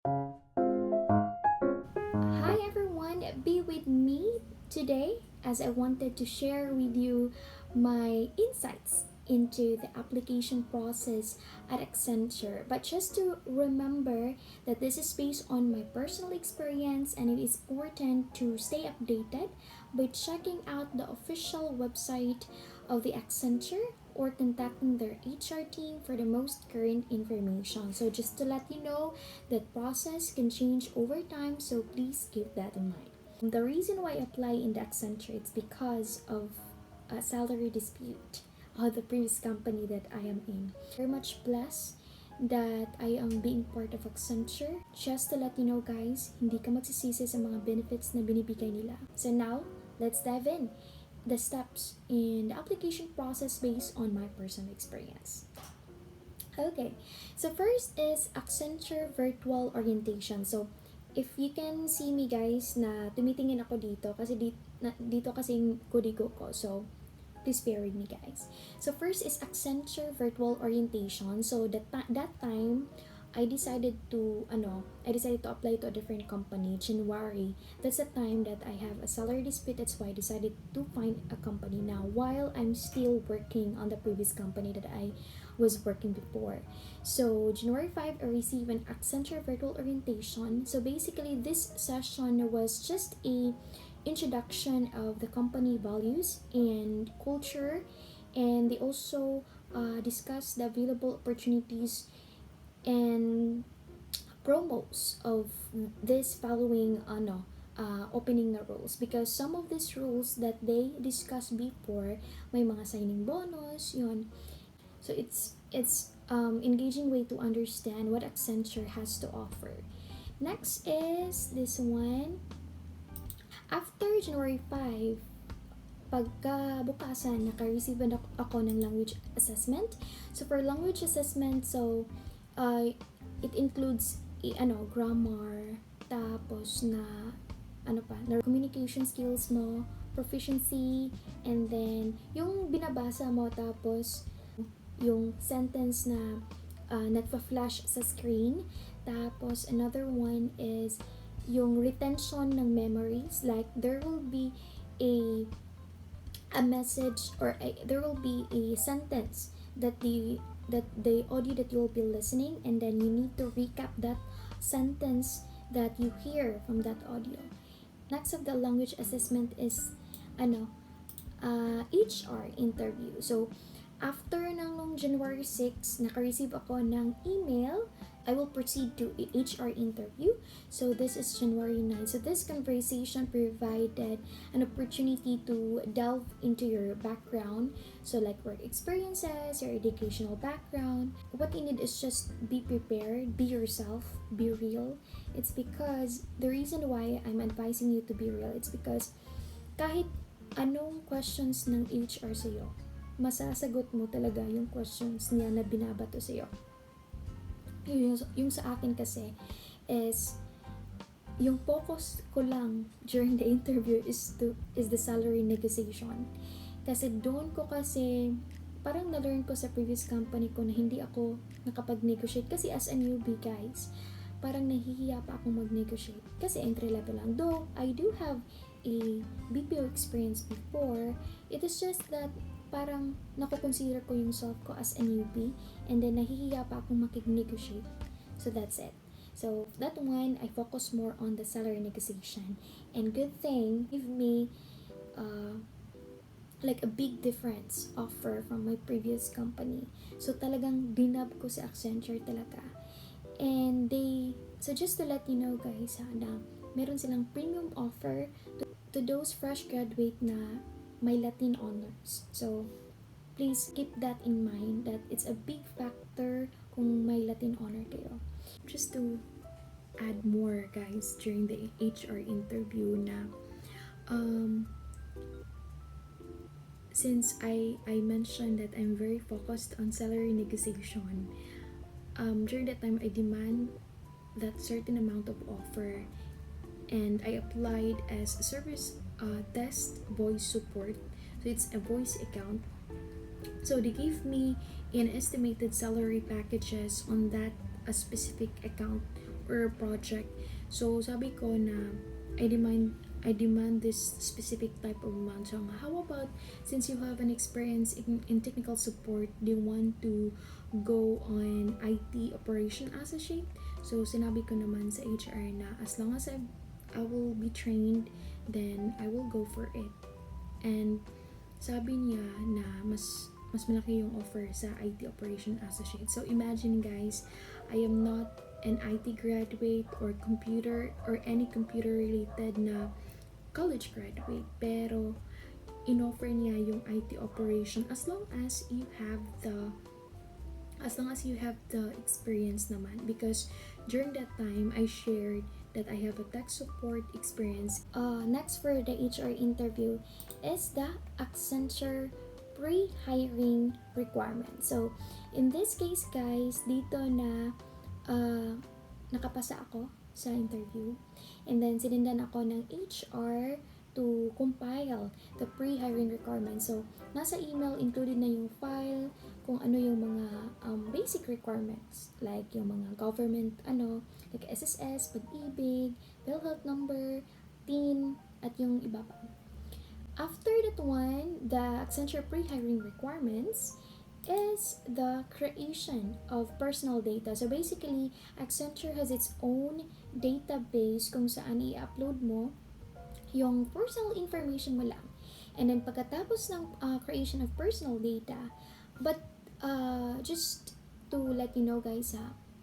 Hi everyone, be with me today as I wanted to share with you my insights into the application process at Accenture. But just to remember that this is based on my personal experience and it is important to stay updated by checking out the official website of the Accenture or contacting their HR team for the most current information. So just to let you know, that process can change over time, so please keep that in mind. The reason why I apply in the Accenture is because of a salary dispute of the previous company that I am in. Very much blessed that I am being part of Accenture. Just to let you know guys, hindi ka magsisisi sa mga benefits na binibigay nila. So now, let's dive in the steps in the application process based on my personal experience. Okay, so first is Accenture Virtual Orientation. So, if you can see me guys na tumitingin ako dito kasi dito kasi yung kodigo ko. So, please bear with me guys. So, first is Accenture Virtual Orientation. So, that time, I decided to apply to a different company, January. That's the time that I have a salary dispute. That's why I decided to find a company now while I'm still working on the previous company that I was working before. So, January 5, I received an Accenture virtual orientation. So, basically, this session was just a introduction of the company values and culture, and they also discussed the available opportunities and promos of this following opening na rules, because some of these rules that they discussed before may mga signing bonus yun. So it's engaging way to understand what Accenture has to offer. Next is this one. After January 5, pagkabukasan, naka-receive ako ng language assessment. So, for language assessment, so, it includes, grammar, tapos na communication skills mo, proficiency, and then, yung binabasa mo, tapos, yung sentence na nagpa-flash sa screen. Tapos, another one is, yung retention ng memories. Like, there will be a message or there will be a sentence that the audio that you'll be listening, and then you need to recap that sentence that you hear from that audio. Next of the language assessment is HR interview. So after nung January 6, naka-receive ako ng email. I will proceed to HR interview. So this is January 9. So this conversation provided an opportunity to delve into your background. So like work experiences, your educational background. What you need is just be prepared, be yourself, be real. It's because the reason why I'm advising you to be real, it's because kahit anong questions ng HR sa'yo, masasagot mo talaga yung questions niya na binabato sa'yo. Yung sa akin kasi is yung focus ko lang during the interview is the salary negotiation. Kasi doon ko kasi parang na-learn ko sa previous company ko na hindi ako nakapag-negotiate kasi as a newbie guys, parang nahihiya pa akong mag-negotiate kasi entry level lang. Though I do have a BPO experience before, it is just that parang nakukonsider ko yung self ko as a newbie, and then nahihiya pa akong makig-negotiate. So that's it. So that one, I focus more on the salary negotiation. And good thing, give me like a big difference offer from my previous company. So talagang dinab ko sa Accenture talaga. And so just to let you know guys na meron silang premium offer to those fresh graduate na may Latin honors. So, please keep that in mind that it's a big factor kung may Latin honor kayo. Just to add more guys during the HR interview na since I mentioned that I'm very focused on salary negotiation, during that time I demand that certain amount of offer, and I applied as a service desk voice support. So it's a voice account. So they gave me an estimated salary packages on that a specific account or a project. So sabi ko na I demand this specific type of amount. So how about, since you have an experience in technical support, do you want to go on IT operation associate? So sinabi ko naman sa HR na as long as I will be trained, then I will go for it. And sabi niya na mas malaki yung offer sa IT operation associate. So imagine guys, I am not an IT graduate or computer or any computer related na college graduate, pero in-offer niya yung IT operation as long as you have the experience naman, because during that time I shared that I have a tech support experience. Next for the HR interview is the Accenture pre-hiring requirement. So in this case guys, dito na nakapasa ako sa interview, and then sinundan ako ng HR to compile the pre-hiring requirements. So nasa email included na yung file, kung ano yung mga basic requirements, like yung mga government like SSS, pag-ibig, PhilHealth number, TIN, at yung iba pa. After that one, the Accenture pre-hiring requirements is the creation of personal data. So basically, Accenture has its own database kung saan i-upload mo yung personal information mo lang. And then pagkatapos ng creation of personal data, but just to let you know guys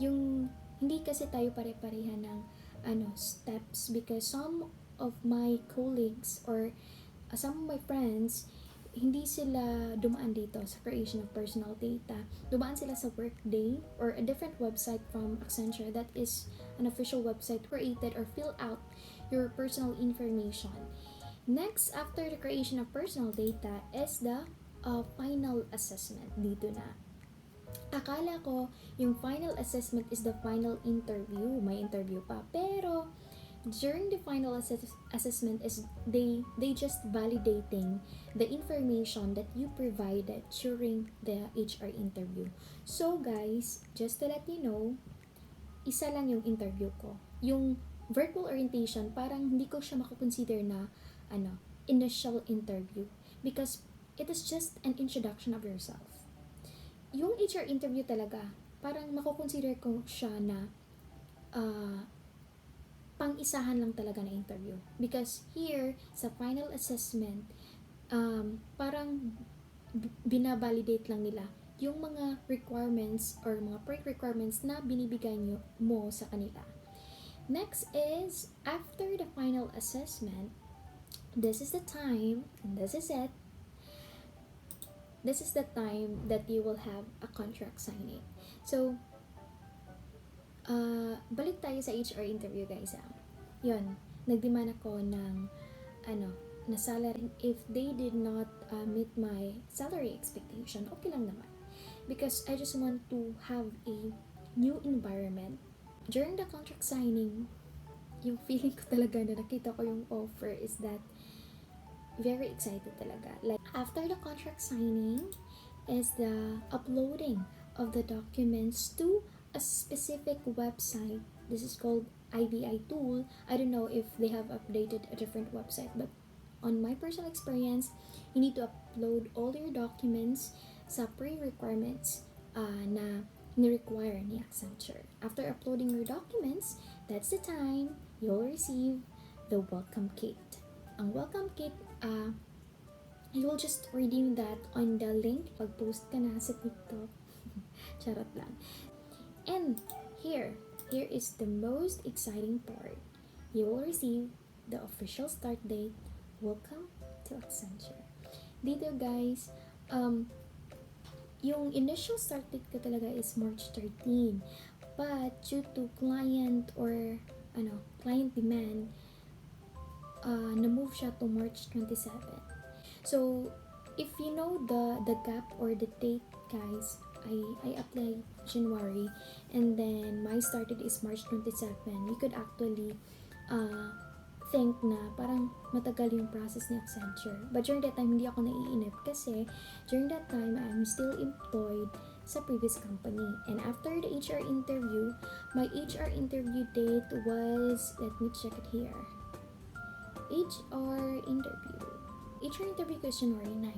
yung hindi kasi tayo pare-parehan ng steps, because some of my colleagues or some of my friends, hindi sila dumaan dito sa creation of personal data. Dumaan sila sa Workday or a different website from Accenture that is an official website created or fill out your personal information. Next, after the creation of personal data is the final assessment. Dito na. Akala ko yung final assessment is the final interview. May interview pa. Pero during the final assessment is they just validating the information that you provided during the HR interview. So guys, just to let you know, isa lang yung interview ko. Yung virtual orientation, parang hindi ko siya makukonsider na initial interview, because it is just an introduction of yourself. Yung HR interview talaga, parang makukonsider ko siya na pang-isahan lang talaga na interview, because here sa final assessment parang binabalidate lang nila yung mga requirements or mga pre-requirements na binibigay mo sa kanila. Next is after the final assessment, this is the time, and this is it, this is the time that you will have a contract signing. So balik tayo sa HR interview guys. Yun, nagdemand ako ng na salary. If they did not meet my salary expectation, okay lang naman, because I just want to have a new environment. During the contract signing, yung feeling ko talaga na nakita ko yung offer is that very excited talaga. Like after the contract signing is the uploading of the documents to a specific website. This is called IVI tool. I don't know if they have updated a different website, but on my personal experience, you need to upload all your documents sa pre-requirements na ni-require ni Accenture. After uploading your documents, that's the time you'll receive the welcome kit. Ang welcome kit, you will just redeem that on the link pag-post ka na sa TikTok. Charot lang. And here is the most exciting part. You will receive the official start date. Welcome to Accenture. Dito guys, yung initial start date ko talaga is March 13. But due to client demand, na-move siya to March 27. So, if you know the gap or the date guys, I applied January and then my start date is March 27. You could actually think na parang matagal yung process ni Accenture. But during that time, hindi ako naiinip kasi during that time, I'm still employed sa previous company. And after the HR interview, my HR interview date was, let me check it here. HR interview. HR interview ko is January 9.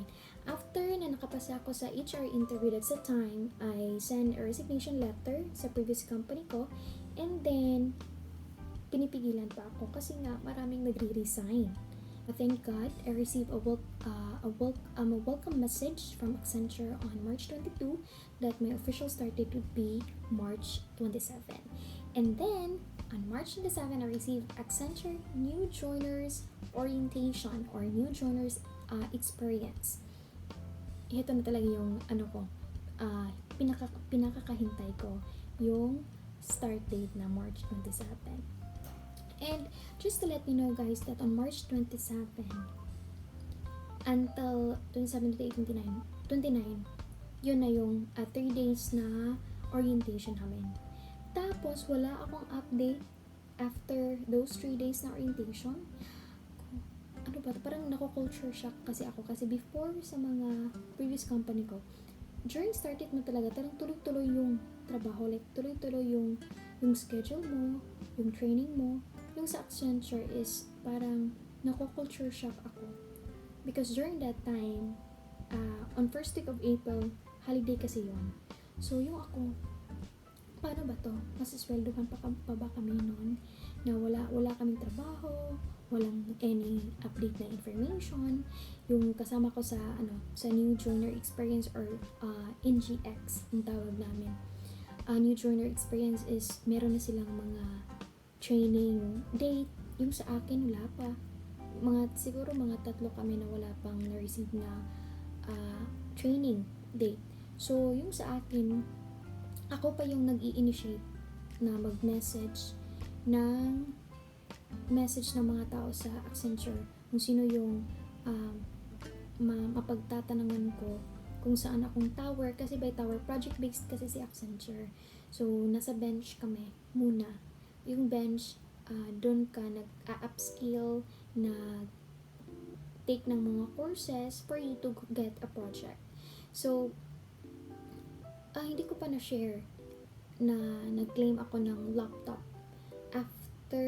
After na nakapasa ako sa HR interview, that's the time I send a resignation letter sa previous company ko. And then, pinipigilan pa ako kasi nga maraming nagre-resign. Thank God, I received a welcome message from Accenture on March 22 that my official start date would be March 27. And then, on March 27, I received Accenture New Joiners Orientation or New Joiners Experience. Ito na talaga yung pinakakahintay ko, yung start date na March 27. And just to let you know guys that on March 27 until 27 to 29, yun na yung 3 days na orientation namin. Tapos wala akong update after those 3 days na orientation. Ano ba? Parang nako-culture shock kasi before sa mga previous company ko, during start date mo talaga, tuloy-tuloy yung trabaho, like tuloy-tuloy yung schedule mo, yung training mo. Yung sa Accenture is parang nako-culture shock ako. Because during that time, on first week of April, holiday kasi yun. So yung ako, paano ba to? Masisweldohan pa ba kami noon na wala kaming trabaho, walang any update na information. Yung kasama ko sa New Joiner Experience or NGX ang tawag namin. New Joiner Experience is meron na silang mga training date. Yung sa akin wala pa. Siguro mga 3 kami na wala pang na-receive na training date. So yung sa akin, ako pa yung nag-i-initiate na mag-message ng mga tao sa Accenture kung sino yung mapagtatanungan ko kung saan akong tower, kasi by tower, project based kasi si Accenture. So nasa bench kami muna. Yung bench, doon ka nag-upskill, take ng mga courses for you to get a project. So hindi ko pa na-share na nag-claim ako ng laptop after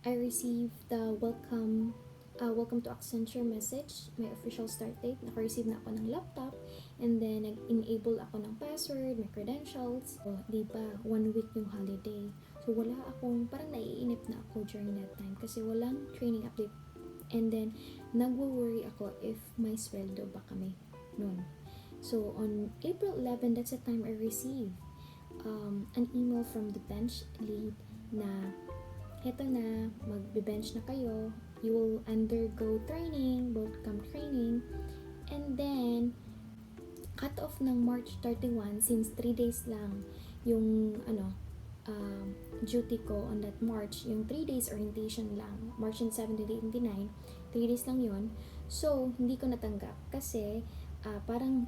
I received the welcome to Accenture message, my official start date. Naka-receive na ako ng laptop, and then nag-enable ako ng password, my credentials. So, diba, 1 week yung holiday. So wala akong, parang naiinip na ako during that time kasi walang training update. And then nagwo-worry ako if may sweldo ba kami noon. So on April 11, that's the time I received an email from the bench lead na heto na, magbe-bench na kayo, you will undergo training, bootcamp training, and then cut off ng March 31 since 3 days lang yung duty ko on that March, yung 3 days orientation lang, March 7 to 29, 3 days lang yon. So hindi ko natanggap kasi parang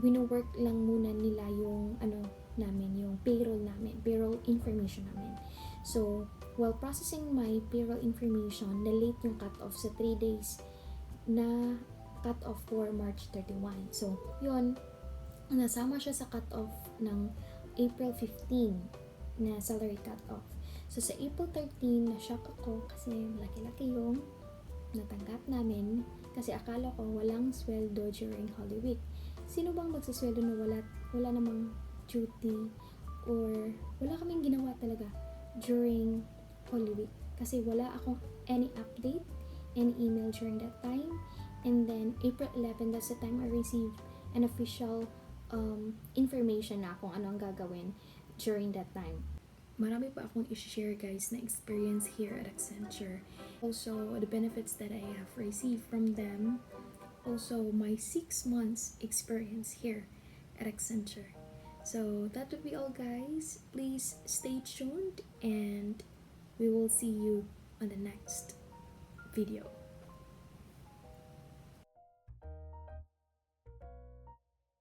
wino-work lang muna nila yung namin, yung payroll information namin. So while processing my payroll information, na-late yung cut-off sa 3 days na cut-off for March 31. So yun, nasama siya sa cut-off ng April 15 na salary cut-off. So sa April 13, na-shock ako kasi malaki-laki yung natanggap namin kasi akala ko walang sweldo during Holy Week. Sino bang magsasweldo na wala namang duty or wala kaming ginawa talaga during Holy Week kasi wala akong any update, any email during that time. And then April 11, that's the time I received an official information na kung ano ang gagawin during that time. Marami pa akong i-share guys na experience here at Accenture. Also, the benefits that I have received from them. Also, my 6 months experience here at Accenture. So, that would be all guys. Please stay tuned and we will see you on the next video.